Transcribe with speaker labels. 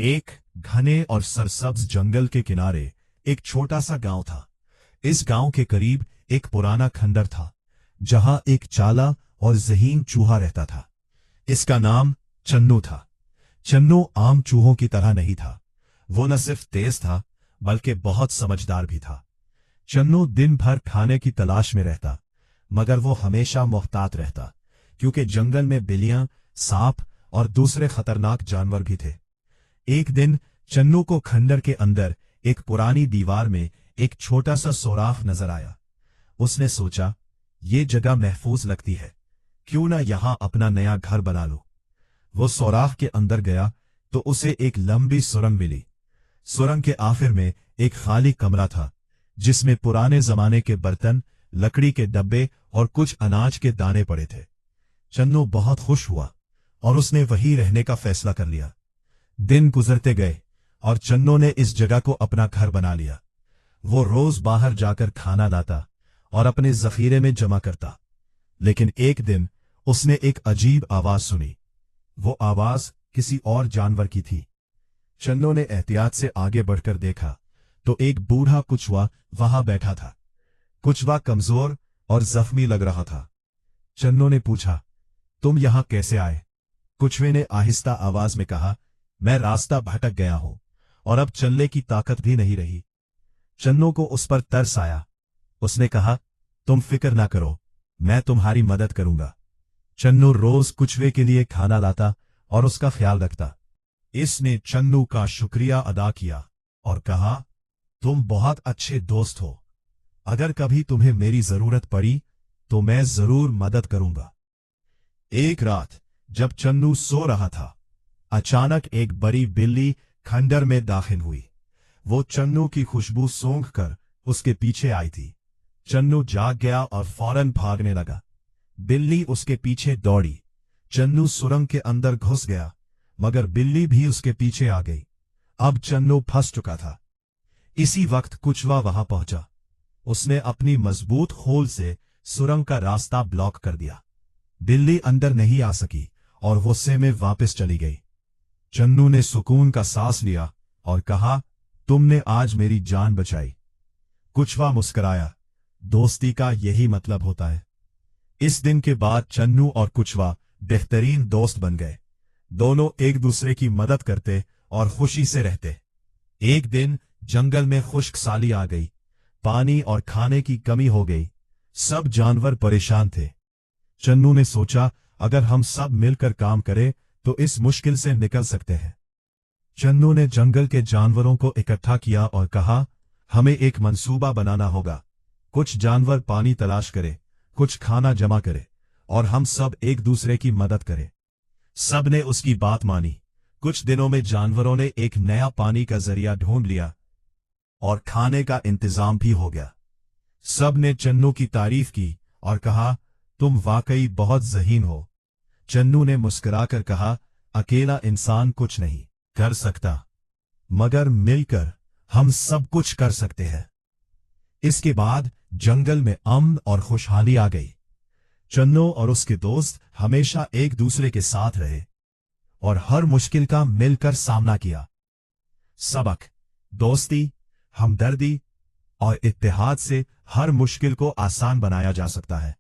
Speaker 1: एक घने और सरसब्ज जंगल के किनारे एक छोटा सा गांव था। इस गांव के करीब एक पुराना खंडर था, जहां एक चाला और ज़हीन चूहा रहता था। इसका नाम चन्नू था। चन्नू आम चूहों की तरह नहीं था। वो न सिर्फ तेज था, बल्कि बहुत समझदार भी था। चन्नू दिन भर खाने की तलाश में रहता, मगर वो हमेशा मोहतात रहता, क्योंकि जंगल में बिल्लियां, सांप और दूसरे खतरनाक जानवर भी थे। एक दिन चन्नू को खंडर के अंदर एक पुरानी दीवार में एक छोटा सा सुराख नजर आया। उसने सोचा, ये जगह महफूज लगती है, क्यों ना यहां अपना नया घर बना लो। वो सुराख के अंदर गया तो उसे एक लंबी सुरंग मिली। सुरंग के आखिर में एक खाली कमरा था, जिसमें पुराने जमाने के बर्तन, लकड़ी के डब्बे और कुछ अनाज के दाने पड़े थे। चन्नू बहुत खुश हुआ और उसने वहीं रहने का फैसला कर लिया। दिन गुजरते गए और चन्नू ने इस जगह को अपना घर बना लिया। वो रोज बाहर जाकर खाना लाता और अपने जखीरे में जमा करता। लेकिन एक दिन उसने एक अजीब आवाज सुनी। वो आवाज किसी और जानवर की थी। चन्नू ने एहतियात से आगे बढ़कर देखा तो एक बूढ़ा कुचवा वहां बैठा था। कुचवा कमजोर और जख्मी लग रहा था। चन्नू ने पूछा, तुम यहां कैसे आए? कुचवे ने आहिस्ता आवाज में कहा, मैं रास्ता भटक गया हूं और अब चलने की ताकत भी नहीं रही। चन्नू को उस पर तरस आया। उसने कहा, तुम फिक्र ना करो, मैं तुम्हारी मदद करूंगा। चन्नू रोज कुचवे के लिए खाना लाता और उसका ख्याल रखता। इसने चन्नू का शुक्रिया अदा किया और कहा, तुम बहुत अच्छे दोस्त हो। अगर कभी तुम्हें मेरी जरूरत पड़ी तो मैं जरूर मदद करूंगा। एक रात जब चन्नू सो रहा था, अचानक एक बड़ी बिल्ली खंडर में दाखिल हुई। वो चन्नू की खुशबू सूंघकर उसके पीछे आई थी। चन्नू जाग गया और फौरन भागने लगा। बिल्ली उसके पीछे दौड़ी। चन्नू सुरंग के अंदर घुस गया, मगर बिल्ली भी उसके पीछे आ गई। अब चन्नू फंस चुका था। इसी वक्त कुचवा वहां पहुंचा। उसने अपनी मजबूत खोल से सुरंग का रास्ता ब्लॉक कर दिया। बिल्ली अंदर नहीं आ सकी और गुस्से में वापस चली गई। चन्नू ने सुकून का सांस लिया और कहा, तुमने आज मेरी जान बचाई। कुचवा मुस्कुराया। दोस्ती का यही मतलब होता है। इस दिन के बाद चन्नू और कुचवा बेहतरीन दोस्त बन गए। दोनों एक दूसरे की मदद करते और खुशी से रहते। एक दिन जंगल में खुश्क साली आ गई। पानी और खाने की कमी हो गई। सब जानवर परेशान थे। चन्नू ने सोचा, अगर हम सब मिलकर काम करें तो इस मुश्किल से निकल सकते हैं। चन्नू ने जंगल के जानवरों को इकट्ठा किया और कहा, हमें एक मंसूबा बनाना होगा। कुछ जानवर पानी तलाश करे, कुछ खाना जमा करे और हम सब एक दूसरे की मदद करें। सब ने उसकी बात मानी। कुछ दिनों में जानवरों ने एक नया पानी का जरिया ढूंढ लिया और खाने का इंतजाम भी हो गया। सब ने चन्नू की तारीफ की और कहा, तुम वाकई बहुत ज़हीन हो। चन्नू ने मुस्कुराकर कहा, अकेला इंसान कुछ नहीं कर सकता, मगर मिलकर हम सब कुछ कर सकते हैं। इसके बाद जंगल में अमन और खुशहाली आ गई। चन्नू और उसके दोस्त हमेशा एक दूसरे के साथ रहे और हर मुश्किल का मिलकर सामना किया। सबक: दोस्ती, हमदर्दी और इत्तेहाद से हर मुश्किल को आसान बनाया जा सकता है।